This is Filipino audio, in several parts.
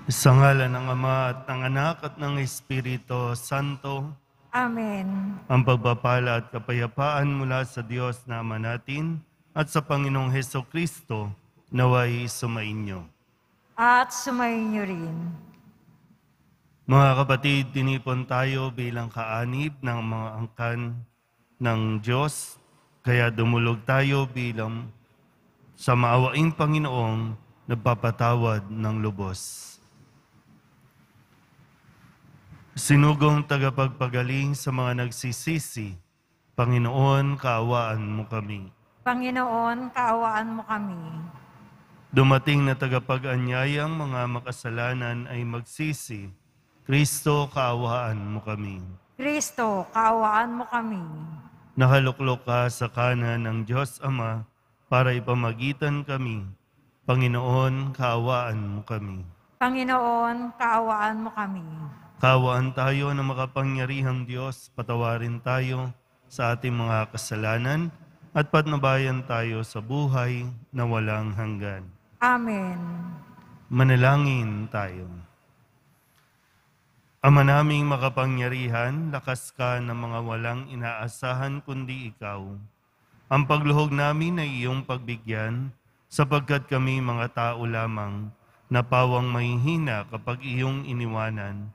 Sa ngalan ng Ama at ng Anak at ng Espiritu Santo, Amen. ang pagpapala at kapayapaan mula sa Diyos na Ama natin at sa Panginoong Heso Kristo naway sumainyo. At sumainyo rin. Mga kapatid, tinipon tayo bilang kaanib ng mga angkan ng Diyos, kaya dumulog tayo bilang sa maawaing Panginoong nagpapatawad ng lubos. Sinugong tagapagpagaling sa mga nagsisisi, Panginoon, kaawaan mo kami. Panginoon, kaawaan mo kami. Dumating na tagapag-anyayang mga makasalanan ay magsisi, Kristo, kaawaan mo kami. Kristo, kaawaan mo kami. Nakaluklok ka sa kanan ng Diyos Ama para ipamagitan kami. Panginoon, kaawaan mo kami. Panginoon, kaawaan mo kami. Kaawaan tayo ng makapangyarihang Diyos, patawarin tayo sa ating mga kasalanan at patnubayan tayo sa buhay na walang hanggan. Amen. Manalangin tayo. Ama naming makapangyarihan, lakas ka ng mga walang inaasahan kundi ikaw. Ang pagluhog namin ay iyong pagbigyan, sapagkat kami mga tao lamang na pawang mahihina kapag iyong iniwanan.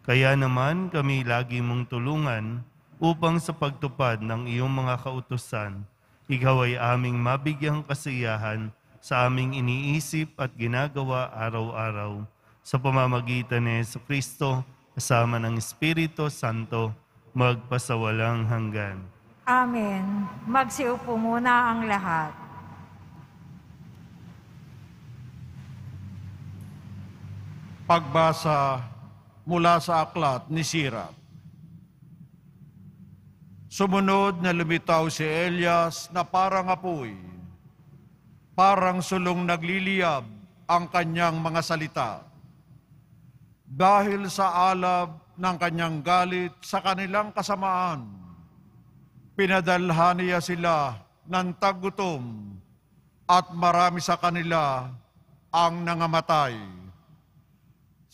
Kaya naman kami lagi mong tulungan upang sa pagtupad ng iyong mga kautusan, ikaw ay aming mabigyang kasiyahan sa aming iniisip at ginagawa araw-araw sa pamamagitan ni Jesucristo kasama ng Espiritu Santo magpasawalang hanggan. Amen. Magsiupo muna ang lahat. Pagbasa mula sa aklat ni Sirach. Sumunod na lumitaw si Elias na parang apoy, parang sulong nagliliyab ang kanyang mga salita. Dahil sa alab ng kanyang galit sa kanilang kasamaan, pinadalhan niya sila ng taggutom at marami sa kanila ang nangamatay.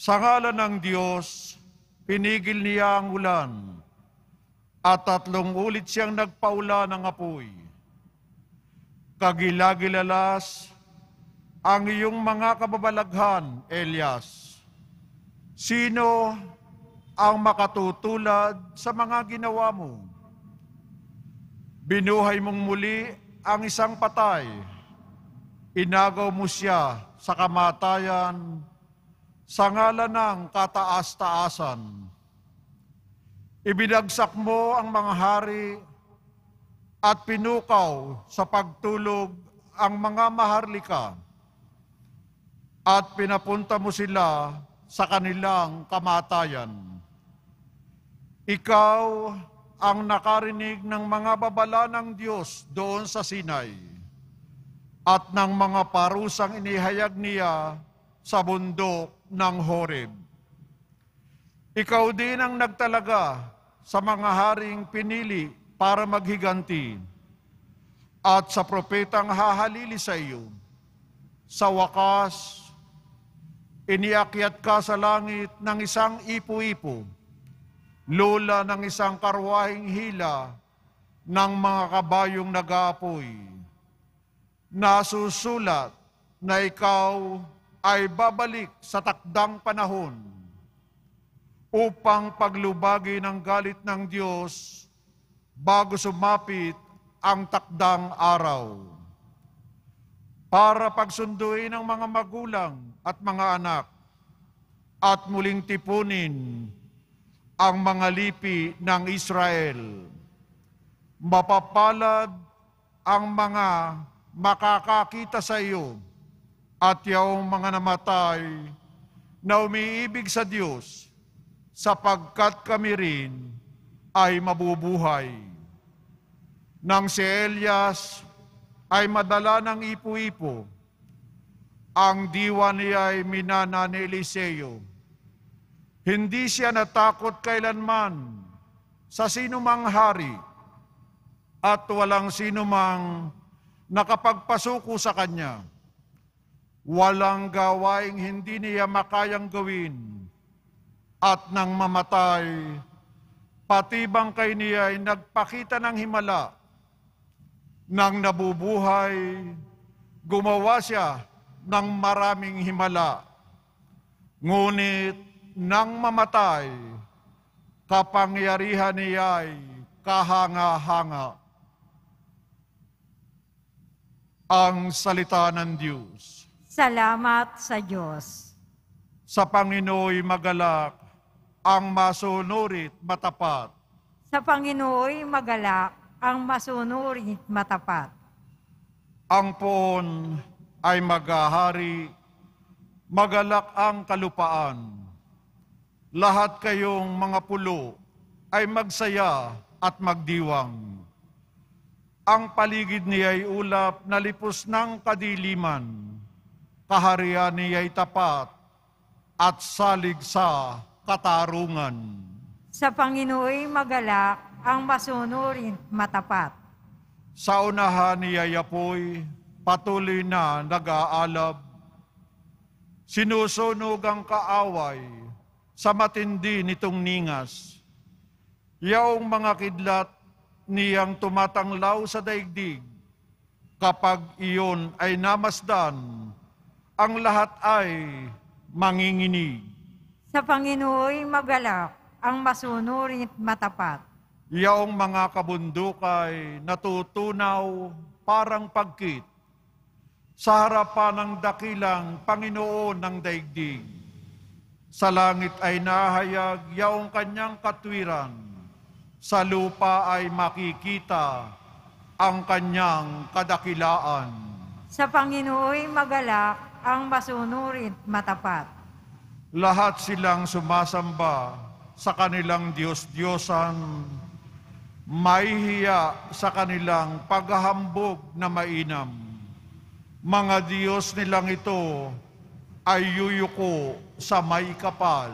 Sa ngalan ng Diyos, pinigil niya ang ulan, at 3 ulit siyang nagpaula ng apoy. Kagilagilalas ang iyong mga kababalaghan, Elias. Sino ang makatutulad sa mga ginawa mo? Binuhay mong muli ang isang patay. Inagaw mo siya sa kamatayan sa ngalan ng kataas-taasan. Ibinagsak mo ang mga hari at pinukaw sa pagtulog ang mga maharlika at pinapunta mo sila sa kanilang kamatayan. Ikaw ang nakarinig ng mga babala ng Diyos doon sa Sinai at ng mga parusang inihayag niya sa bundok ng Horeb. Ikaw din ang nagtalaga sa mga haring pinili para maghiganti at sa propetang hahalili sa iyo. Sa wakas, iniakyat ka sa langit ng isang ipu-ipo, lula ng isang karwaheng hila ng mga kabayong nag-aapoy. Nasusulat na ikaw ay babalik sa takdang panahon upang paglubagi ng galit ng Diyos bago sumapit ang takdang araw. Para pagsunduin ng mga magulang at mga anak at muling tipunin ang mga lipi ng Israel. Mapapalad ang mga makakakita sa iyo at yung mga namatay na umiibig sa Diyos, sapagkat kami rin ay mabubuhay. Nang si Elias ay madala ng ipu-ipo, ang diwa niya ay minana ni Eliseo. Hindi siya natakot kailanman sa sinumang hari at walang sinumang nakapagpasuko sa kanya. Walang gawaing hindi niya makayang gawin. At nang mamatay, pati bangkay niya ay nagpakita ng himala. Nang nabubuhay, gumawa siya ng maraming himala. Ngunit nang mamatay, kapangyarihan niya ay kahanga-hanga. Ang salita ng Diyos. Salamat sa Diyos. Sa Panginooy magalak, ang masunurit matapat. Sa Panginooy magalak, ang masunurit matapat. Ang poon ay maghahari, magalak ang kalupaan. Lahat kayong mga pulo ay magsaya at magdiwang. Ang paligid niya ay ulap na lipos ng kadiliman. Kaharian niya ay tapat at salig sa katarungan. Sa Panginooy magalak, ang masunurit matapat. Sa unahan niya yapoy, patuloy na nag-aalab. Sinusunog ang kaaway sa matindi nitong ningas. Yaong mga kidlat niyang tumatanglaw sa daigdig. Kapag iyon ay namasdan, ang lahat ay manginginig. Sa Panginooy magalak, ang masunurit matapat. Yaong mga kabundukay natutunaw parang pagkit sa harapan ng dakilang Panginoon ng daigdig. Sa langit ay nahayag yaong kanyang katwiran. Sa lupa ay makikita ang kanyang kadakilaan. Sa Panginooy magalak, ang masunurit matapat. Lahat silang sumasamba sa kanilang Diyos-Diyosan, may hiya sa kanilang paghahambog na mainam. Mga Diyos nilang ito ay yuyuko sa may kapal.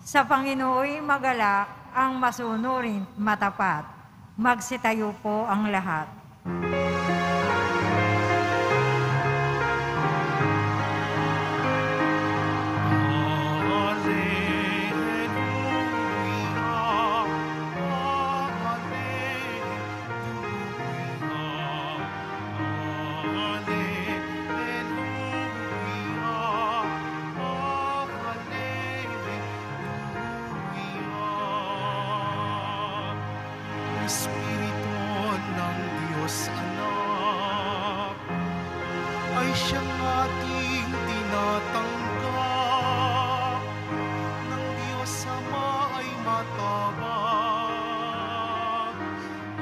Sa Panginooy magalak, ang masunurit matapat. Magsitayo po ang lahat. Espiritu ng Diyos Anak ay siyang ating tinatanggap, ng Diyos Ama ay matabang.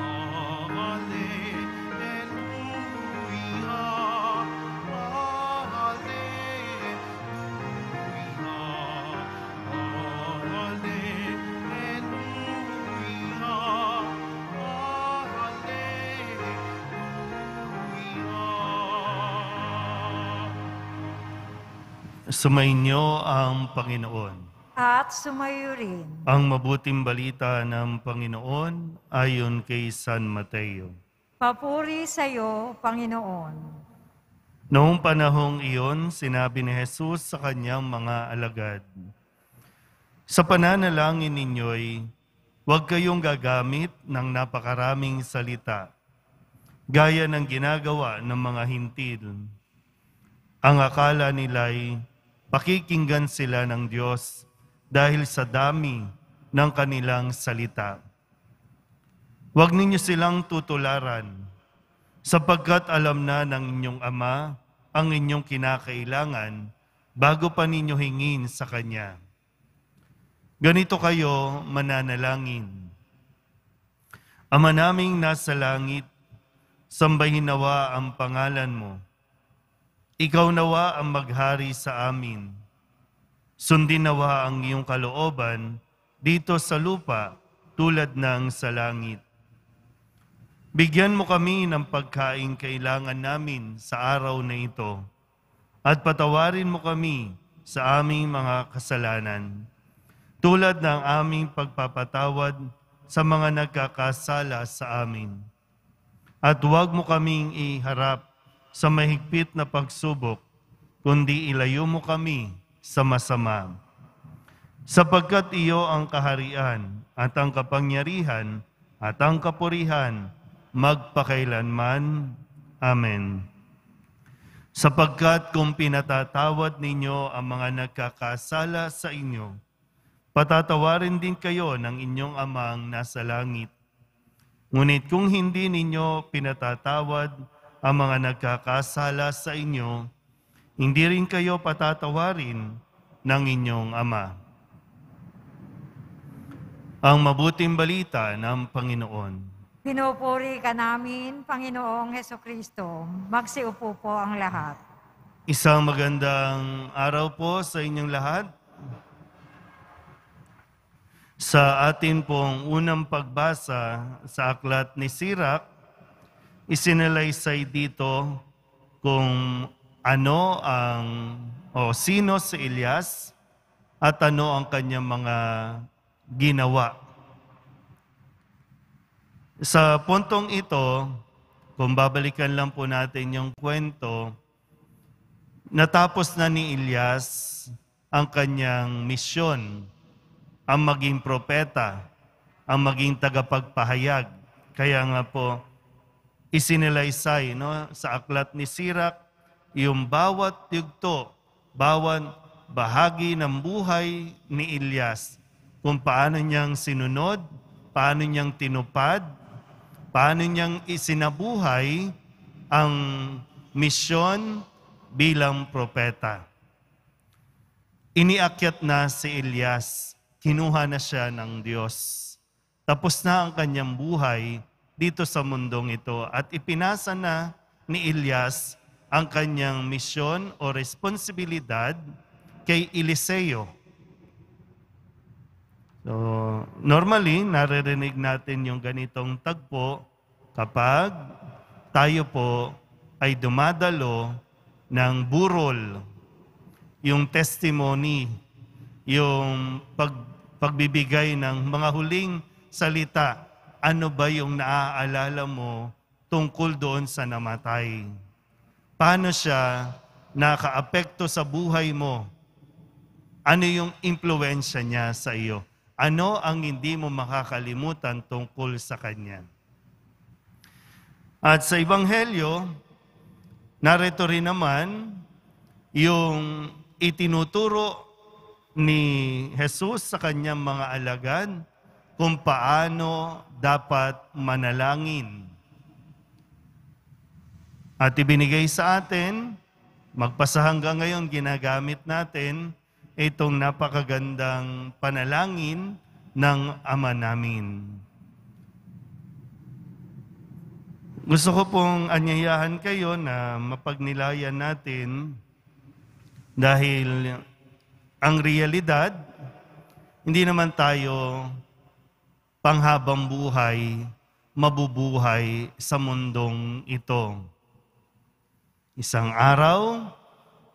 Alleluia, Sumainyo ang Panginoon. At sumayo rin. Ang mabuting balita ng Panginoon ayon kay San Mateo. Papuri sa iyo, Panginoon. Noong panahong iyon, sinabi ni Jesus sa kanyang mga alagad, "Sa pananalangin ninyo'y huwag kayong gagamit ng napakaraming salita, gaya ng ginagawa ng mga hintil. Ang akala nila'y pakikinggan sila ng Diyos dahil sa dami ng kanilang salita. Huwag ninyo silang tutularan, sapagkat alam na ng inyong Ama ang inyong kinakailangan bago pa ninyo hingin sa Kanya. Ganito kayo mananalangin. Ama naming nasa langit, sambahin nawa ang pangalan mo. Ikaw nawa ang maghari sa amin. Sundin nawa ang iyong kalooban dito sa lupa tulad ng sa langit. Bigyan mo kami ng pagkain kailangan namin sa araw na ito at patawarin mo kami sa aming mga kasalanan tulad ng aming pagpapatawad sa mga nagkakasala sa amin. At huwag mo kaming iharap sa mahigpit na pagsubok, kundi ilayo mo kami sa masama. Sapagkat iyo ang kaharian at ang kapangyarihan at ang kapurihan magpakailanman. Amen. Sapagkat kung pinatatawad ninyo ang mga nagkakasala sa inyo, patatawarin din kayo ng inyong amang nasa langit. Ngunit kung hindi ninyo pinatatawad ang mga nagkakasala sa inyo, hindi rin kayo patatawarin ng inyong Ama. Ang mabuting balita ng Panginoon. Pinupuri ka namin, Panginoong Hesukristo. Magsiupo po ang lahat. Isang magandang araw po sa inyong lahat. Sa atin pong unang pagbasa sa aklat ni Sirach, isinalaysay dito kung sino si Elias at ano ang kanyang mga ginawa. Sa puntong ito, kung babalikan lang po natin yung kwento, natapos na ni Elias ang kanyang misyon, ang maging propeta, ang maging tagapagpahayag. Kaya nga po, isinalaysay sa aklat ni Sirach, yung bawat yugto, bawat bahagi ng buhay ni Elias, kung paano niyang sinunod, paano niyang tinupad, paano niyang isinabuhay ang misyon bilang propeta. Iniakyat na si Elias, kinuha na siya ng Diyos. Tapos na ang kanyang buhay dito sa mundong ito at ipinasa na ni Elias ang kanyang misyon o responsibilidad kay Eliseo. So, normally, naririnig natin yung ganitong tagpo kapag tayo po ay dumadalo ng burol, yung testimony, yung pagbibigay ng mga huling salita. Ano ba yung naaalala mo tungkol doon sa namatay? Paano siya nakaapekto sa buhay mo? Ano yung impluwensya niya sa iyo? Ano ang hindi mo makakalimutan tungkol sa Kanya? At sa Ebanghelyo, narito rin naman yung itinuturo ni Jesus sa Kanyang mga alagad kung paano dapat manalangin. At ibinigay sa atin, magpasa hanggang ngayon ginagamit natin itong napakagandang panalangin ng Ama namin. Gusto ko pong anyayahan kayo na mapagnilayan natin dahil ang realidad, hindi naman tayo panghabang buhay, mabubuhay sa mundong ito. Isang araw,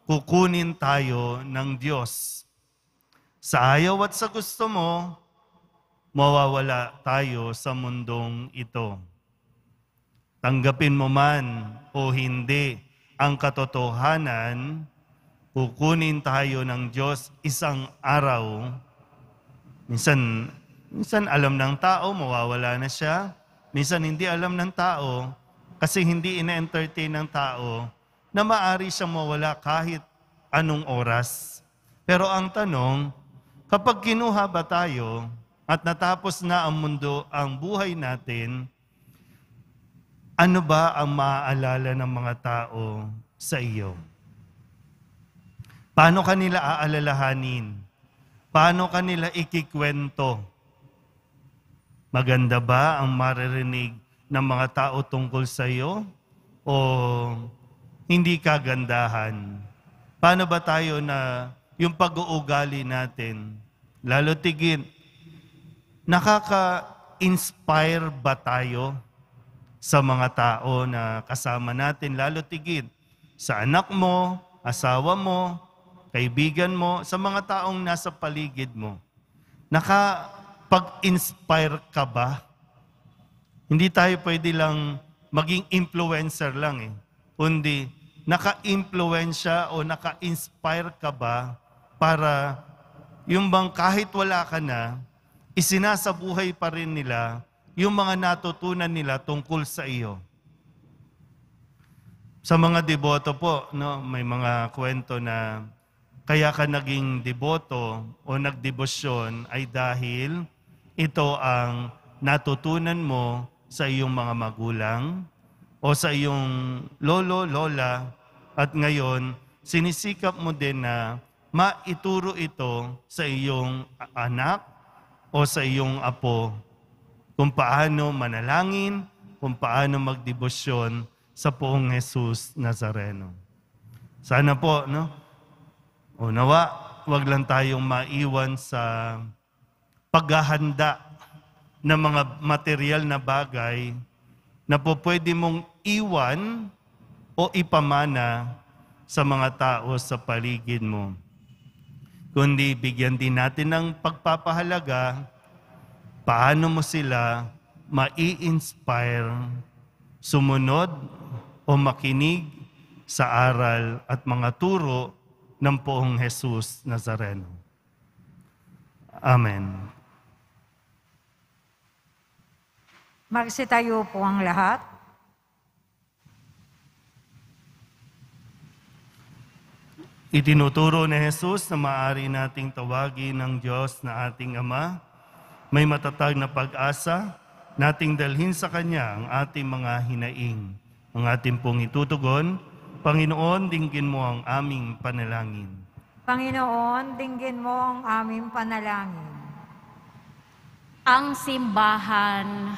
kukunin tayo ng Diyos. Sa ayaw at sa gusto mo, mawawala tayo sa mundong ito. Tanggapin mo man o hindi ang katotohanan, kukunin tayo ng Diyos isang araw. Minsan alam ng tao, mawawala na siya. Minsan hindi alam ng tao, kasi hindi ina-entertain ng tao, na maari siyang mawala kahit anong oras. Pero ang tanong, kapag kinuha ba tayo at natapos na ang mundo, ang buhay natin, ano ba ang maaalala ng mga tao sa iyo? Paano kanila aalalahanin? Paano kanila ikikwento? Maganda ba ang maririnig ng mga tao tungkol sa iyo? O hindi kagandahan? Paano ba tayo na yung pag-uugali natin, lalo tigit, nakaka-inspire ba tayo sa mga tao na kasama natin, lalo tigit sa anak mo, asawa mo, kaibigan mo, sa mga taong nasa paligid mo? Nakapag-inspire ka ba? Hindi tayo pwede lang maging influencer lang kundi naka-impluensya o naka-inspire ka ba para yung bang kahit wala ka na, isinasabuhay pa rin nila yung mga natutunan nila tungkol sa iyo? Sa mga deboto po, no, may mga kwento na kaya ka naging deboto o nagdebosyon ay dahil ito ang natutunan mo sa iyong mga magulang o sa iyong lolo, lola, at ngayon sinisikap mo din na maituro ito sa iyong anak o sa iyong apo kung paano manalangin, kung paano magdebosyon sa Poong Jesus Nazareno. Sana po, no? O nawa, wag lang tayong maiwan sa paghahanda ng mga material na bagay na po pwede mong iwan o ipamana sa mga tao sa paligid mo. Kundi bigyan din natin ng pagpapahalaga paano mo sila mai-inspire, sumunod o makinig sa aral at mga turo ng Poong Jesus Nazareno. Amen. Magsitayo po ang lahat. Itinuturo ni Jesus na maaari nating tawagin ng Diyos na ating Ama. May matatag na pag-asa, nating dalhin sa Kanya ang ating mga hinaing. Ang ating pong itutugon, Panginoon, dinggin mo ang aming panalangin. Panginoon, dinggin mo ang aming panalangin. Ang simbahan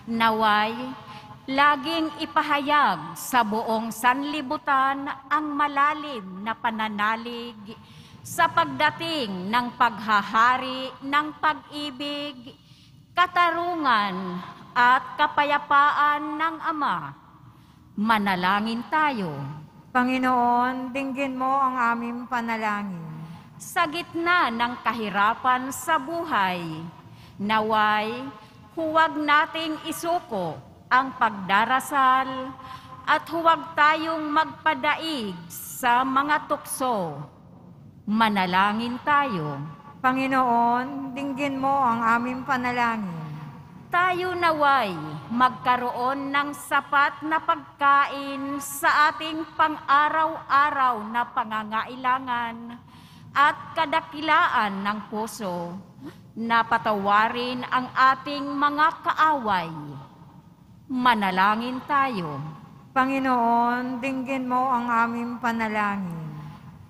naway laging ipahayag sa buong sanlibutan ang malalim na pananalig sa pagdating ng paghahari ng pag-ibig, katarungan at kapayapaan ng Ama. Manalangin tayo. Panginoon, dinggin mo ang aming panalangin. Sa gitna ng kahirapan sa buhay, naway huwag nating isuko ang pagdarasal at huwag tayong magpadaig sa mga tukso. Manalangin tayo. Panginoon, dinggin mo ang aming panalangin. Tayo naway magkaroon ng sapat na pagkain sa ating pang-araw-araw na pangangailangan at kadakilaan ng puso na patawarin ang ating mga kaaway. Manalangin tayo. Panginoon, dinggin mo ang aming panalangin.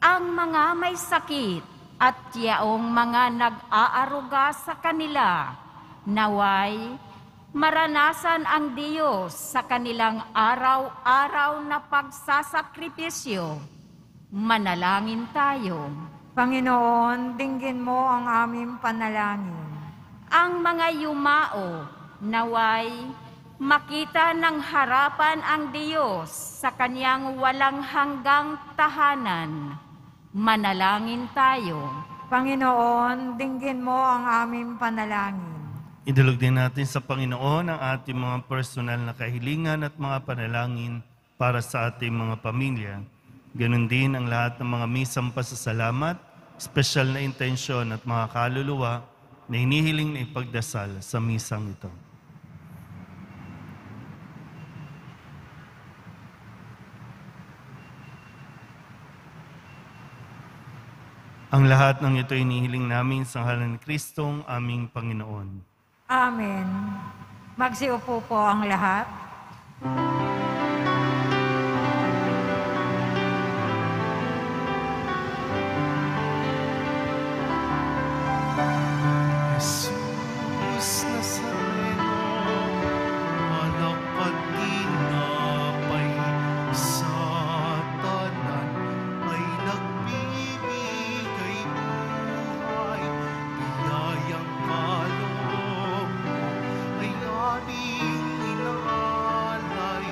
Ang mga may sakit at yaong mga nag-aaruga sa kanila, naway maranasan ang Diyos sa kanilang araw-araw na pagsasakripisyo. Manalangin tayo. Panginoon, dinggin mo ang aming panalangin. Ang mga yumao, naway makita ng harapan ang Diyos sa kanyang walang hanggang tahanan. Manalangin tayo. Panginoon, dinggin mo ang aming panalangin. Idulog din natin sa Panginoon ang ating mga personal na kahilingan at mga panalangin para sa ating mga pamilya. Ganon din ang lahat ng mga misang pasasalamat, espesyal na intensyon at mga kaluluwa na hinihiling na ipagdasal sa misang ito. Ang lahat ng ito inihiling namin sa ngalan ni Kristong aming Panginoon. Amen. Magsiupo po ang lahat. Jesus Nazareno, anak pag-inapay sa tanan, ay nagbibigay buhay, biyayang kaloob mo ay aming inaalay,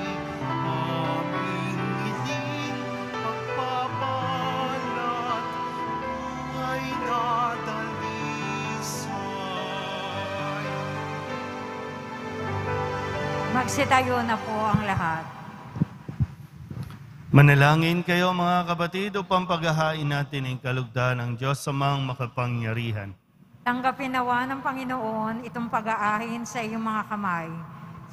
aming iling pagpapalat, buhay na dalisay. Magsitayo na po ang lahat. Manalangin kayo mga kapatid upang paghahain natin ang kalugdan ng Diyos Amang makapangyarihan. Tanggapin nawa ng Panginoon itong pag-aahin sa iyong mga kamay,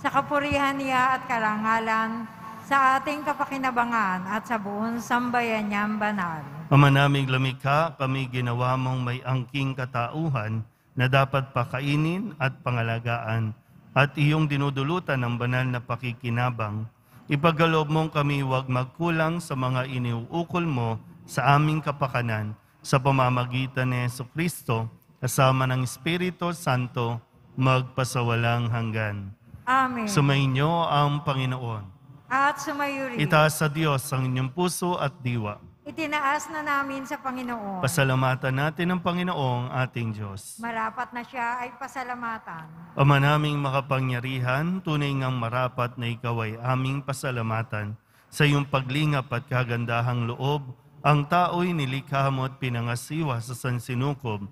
sa kapurihan niya at karangalan, sa ating kapakinabangan at sa buong sambayan niyang banal. Ama naming lumikha, kami ginawa mong may angking katauhan na dapat pakainin at pangalagaan at iyong dinudulutan ng banal na pakikinabang. Ipagkaloob mong kami huwag magkulang sa mga iniuukol mo sa aming kapakanan sa pamamagitan ni Jesucristo kasama ng Espiritu Santo magpasawalang hanggan. Amen. Sumainyo ang Panginoon. At sumayo rin. Itaas sa Diyos ang inyong puso at diwa. Itinaas na namin sa Panginoon. Pasalamatan natin ang Panginoong ating Diyos. Marapat na siya ay pasalamatan. Ama naming makapangyarihan, tunay ngang marapat na ikaw ay aming pasalamatan. Sa iyong paglingap at kagandahang loob, ang tao'y nilikha mo at pinangasiwa sa sansinukob.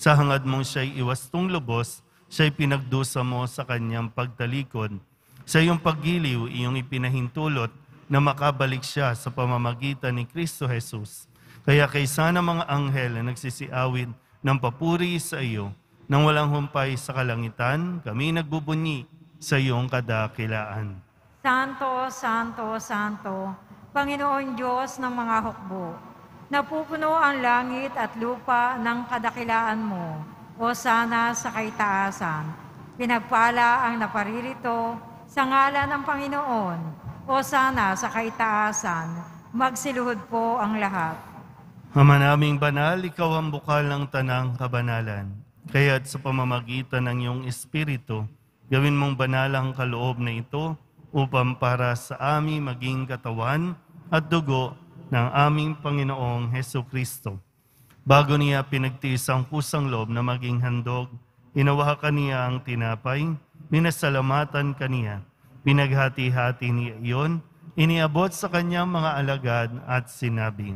Sa hangad mong siya'y iwastong lubos, siya'y pinagdusa mo sa kanyang pagtalikod. Sa iyong paggiliw, iyong ipinahintulot na makabalik siya sa pamamagitan ni Kristo Jesus. Kaya kaysa ng mga anghel na nagsisiawit ng papuri sa iyo, nang walang humpay sa kalangitan, kami nagbubunyi sa iyong kadakilaan. Santo, Santo, Santo, Panginoon Diyos ng mga hukbo, napupuno ang langit at lupa ng kadakilaan mo, o sana sa kaitaasan. Pinagpala ang naparirito sa ngalan ng Panginoon, o sana sa kaitaasan, magsiluhod po ang lahat. Ama naming banal, ikaw ang bukal ng tanang kabanalan. Kaya't sa pamamagitan ng iyong Espiritu, gawin mong banal ang kaloob na ito upang para sa amin maging katawan at dugo ng aming Panginoong Hesukristo. Bago niya pinagtiis ang kusang loob na maging handog, inawakan niya ang tinapay, minasalamatan kaniya. Pinaghati-hati niya iyon, iniabot sa kanyang mga alagad at sinabi,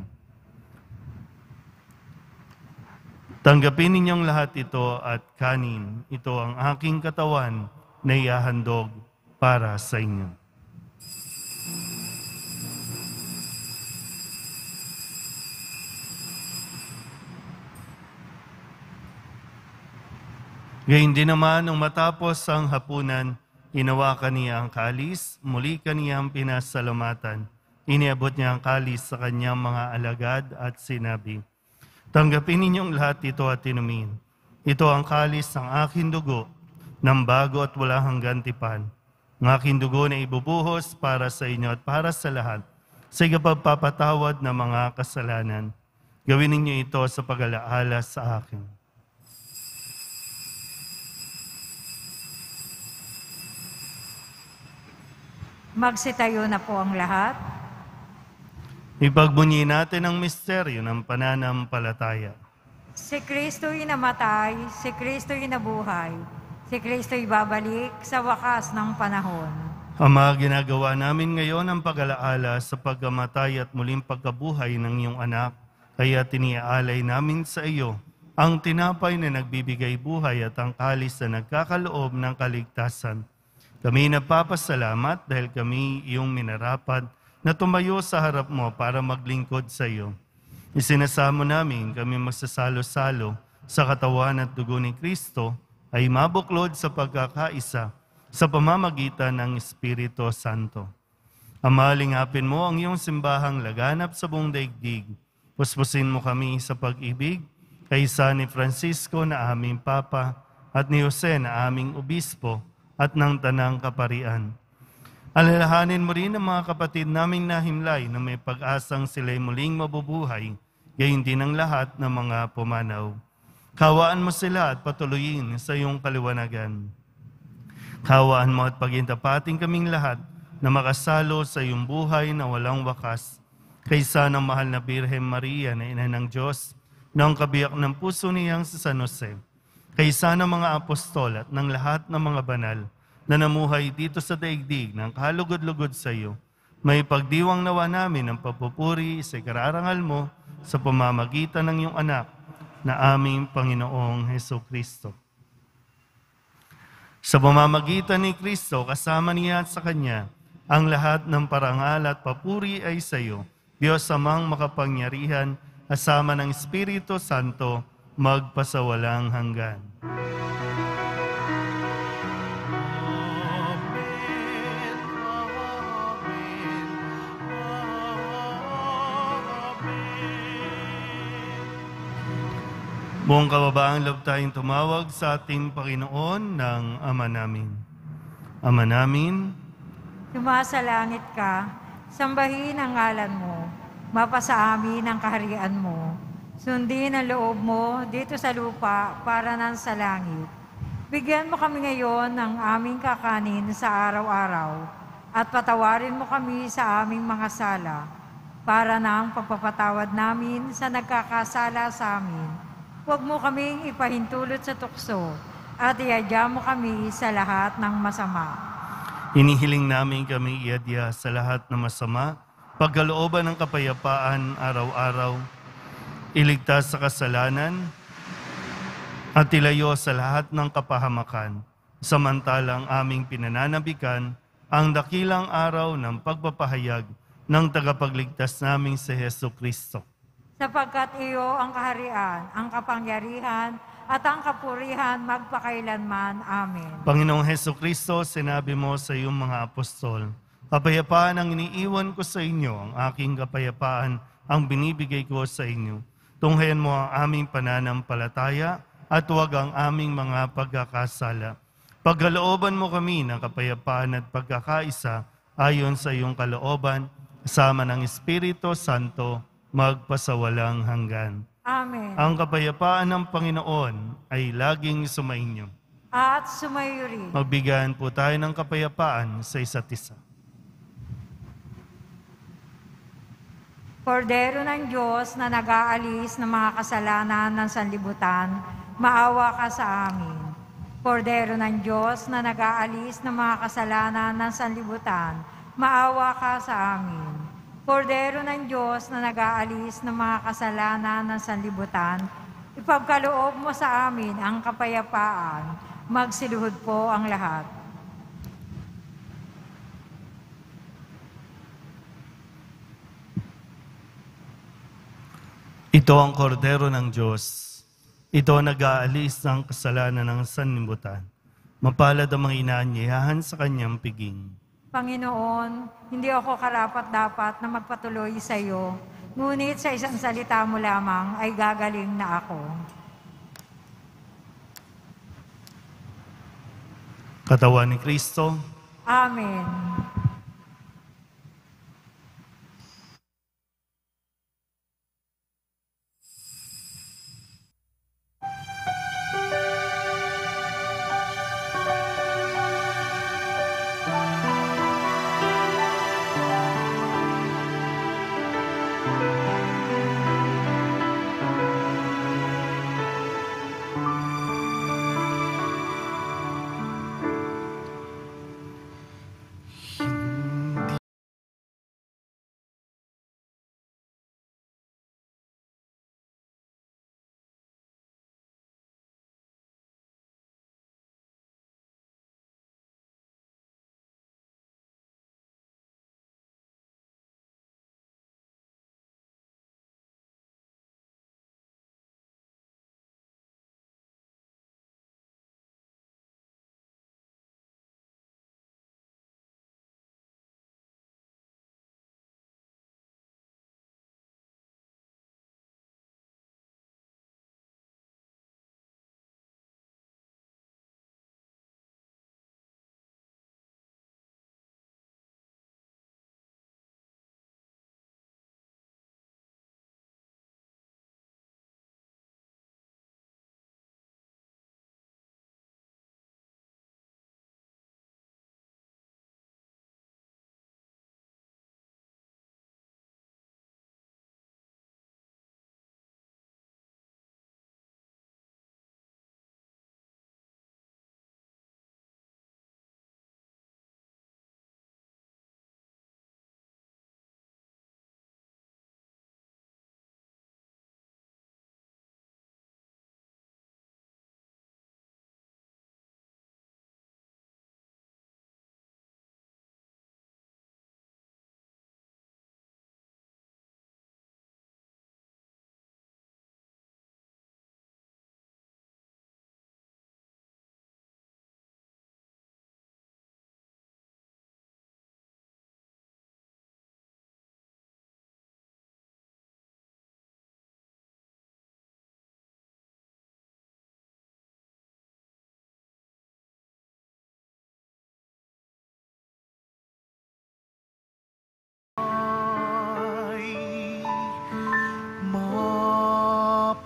tanggapin ninyong lahat ito at kanin. Ito ang aking katawan na ihahandog para sa inyo. Gayun din naman, nung matapos ang hapunan, hinawakan niya ang kalis, muli kaniyang pinasalamatan. Iniabot niya ang kalis sa kanyang mga alagad at sinabi, tanggapin ninyong lahat ito at inumin. Ito ang kalis ng aking dugo, ng bago at wala hanggang tipan. Ang aking dugo na ibubuhos para sa inyo at para sa lahat, sa ikapagpapatawad ng mga kasalanan. Gawin ninyo ito sa pag-alaala sa akin. Magsitayo na po ang lahat. Ipagbunyi natin ang misteryo ng pananampalataya. Si Kristo'y namatay, si Kristo'y nabuhay, si Kristo'y babalik sa wakas ng panahon. Ama, ginagawa namin ngayon ang pag-alaala sa pagkamatay at muling pagkabuhay ng iyong anak, kaya tiniaalay namin sa iyo ang tinapay na nagbibigay buhay at ang kalis na nagkakaloob ng kaligtasan. Kami nagpapasalamat dahil kami iyong minarapat na tumayo sa harap mo para maglingkod sa iyo. Isinasamo namin kami magsasalo-salo sa katawan at dugo ni Kristo ay mabuklod sa pagkakaisa sa pamamagitan ng Espiritu Santo. Ama, lingapin mo ang iyong simbahang laganap sa buong daigdig. Puspusin mo kami sa pag-ibig kaysa ni Francisco na aming Papa at ni Jose na aming Obispo at ng Tanang Kaparian. Alalahanin mo rin ang mga kapatid naming nahimlay na may pag-asang sila'y muling mabubuhay, gayon din ang lahat ng mga pumanaw. Kawaan mo sila at patuloyin sa iyong kaliwanagan. Kawaan mo at pagintapating kaming lahat na makasalo sa iyong buhay na walang wakas, kaysa ng mahal na Birhen Maria na ina ng Diyos, na ang kabiyak ng puso niyang si San Jose, kaysa ng mga apostol at ng lahat ng mga banal na namuhay dito sa daigdig ng kahalugod-lugod sa iyo, may pagdiwang nawa namin ang papupuri sa ikararangal mo sa pamamagitan ng iyong anak na aming Panginoong Hesukristo. Sa pamamagitan ni Kristo, kasama niya at sa Kanya, Ang lahat ng parangal at papuri ay sa iyo, Diyos amang makapangyarihan, kasama ng Espiritu Santo, magpasawalang hanggan. Buong kababaang loob tayong tumawag sa ating Panginoon ng Ama namin. Ama namin, Sumasalangit ka, sambahin ang ngalan mo, mapasa amin ang kaharian mo. Sundin ang loob mo dito sa lupa para nan sa langit. Bigyan mo kami ngayon ng aming kakanin sa araw-araw at patawarin mo kami sa aming mga sala para na ang pagpapatawad namin sa nagkakasala sa amin. Huwag mo kaming ipahintulot sa tukso at iadya mo kami sa lahat ng masama. hinihiling namin kami iadya sa lahat ng masama, pagkalooban ng kapayapaan araw-araw, iligtas sa kasalanan, at ilayo sa lahat ng kapahamakan, samantalang aming pinananabikan ang dakilang araw ng pagpapahayag ng tagapagligtas naming si Hesu Kristo. Sapagkat iyo ang kaharian, ang kapangyarihan, at ang kapurihan magpakailanman. Amen. Panginoong Hesu Kristo, sinabi mo sa iyong mga apostol, kapayapaan ang iniiwan ko sa inyo, ang aking kapayapaan ang binibigay ko sa inyo. Tunghayan mo ang aming pananampalataya at huwag ang aming mga pagkakasala. Pagkalooban mo kami ng kapayapaan at pagkakaisa ayon sa iyong kalooban, kasama ng Espiritu Santo, magpasawalang hanggan. Amen. Ang kapayapaan ng Panginoon ay laging sumainyo. At sumayo rin. Magbigayan po tayo ng kapayapaan sa isa't isa. Kordero ng Diyos na nag-aalis ng mga kasalanan ng sanlibutan, maawa ka sa amin. Kordero ng Diyos na nag-aalis ng mga kasalanan ng sanlibutan, maawa ka sa amin. Kordero ng Diyos na nag-aalis ng mga kasalanan ng sanlibutan, ipagkaloob mo sa amin ang kapayapaan. Magsiluhod po ang lahat. Ito ang kordero ng Diyos. Ito ang nag-aalis ng kasalanan ng sanlibutan. Mapalad ang mga inaanyayahan sa kanyang piging. Panginoon, hindi ako karapat-dapat na magpatuloy sa iyo, ngunit sa isang salita mo lamang ay gagaling na ako. Katawan ni Kristo, Amen.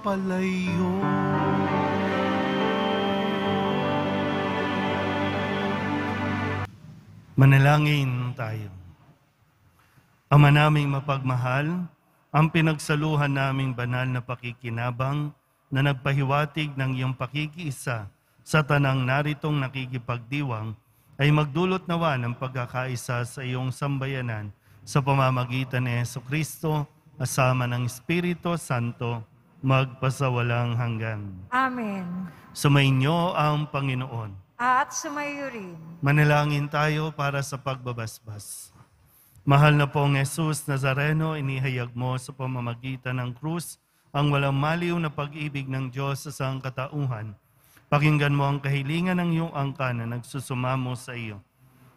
palayo. Manalangin tayo. Ama naming mapagmahal, ang pinagsaluhan naming banal na pakikinabang na nagpahiwatig ng iyong pakikiisa sa tanang naritong nakikipagdiwang ay magdulot nawa ng pagkakaisa sa iyong sambayanan sa pamamagitan ni Jesucristo asama ng Espiritu Santo magpasawalang hanggan. Amen. Sumainyo ang Panginoon. At sumayo rin. Manalangin tayo para sa pagbabasbas. Mahal na pong Jesus Nazareno, inihayag mo sa pamamagitan ng krus ang walang maliw na pag-ibig ng Diyos sa sangkatauhan. Pakinggan mo ang kahilingan ng iyong angkan na nagsusumamo sa iyo.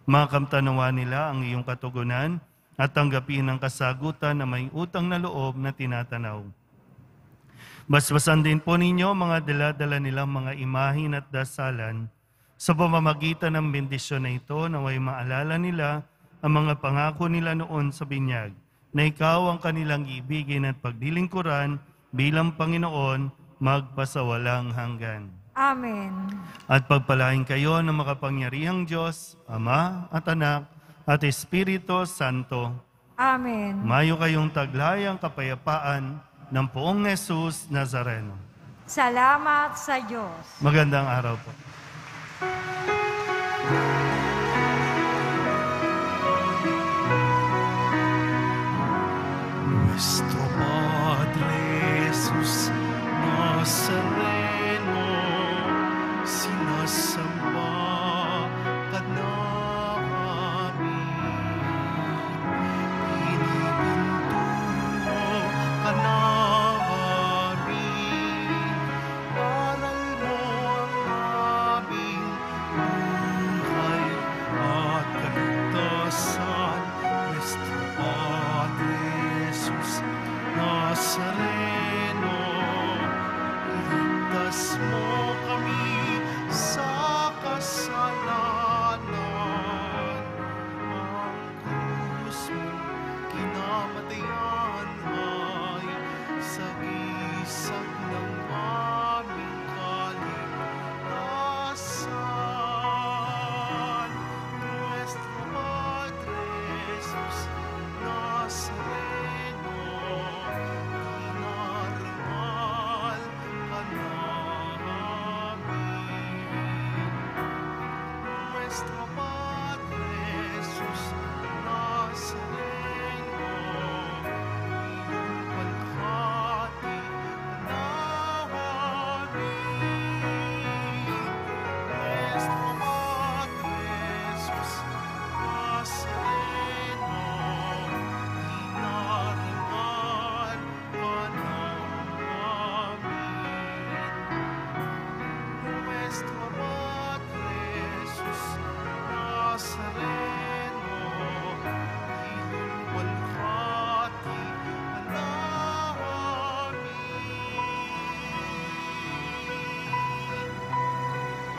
Makamtanawa nila ang iyong katugunan at tanggapin ang kasagutan na may utang na loob na tinatanaw. Basbasan din po ninyo mga dala-dala nilang mga imahin at dasalan sa pamamagitan ng bendisyon na ito na may maalala nila ang mga pangako nila noon sa binyag na ikaw ang kanilang ibigin at pagdilingkuran bilang Panginoon magpasawalang hanggan. Amen. At pagpalain kayo ng makapangyarihang Diyos, Ama at Anak at Espiritu Santo. Amen. Mayo kayong taglayang kapayapaan ng poong Jesus Nazareno. Salamat sa Diyos. Magandang araw po.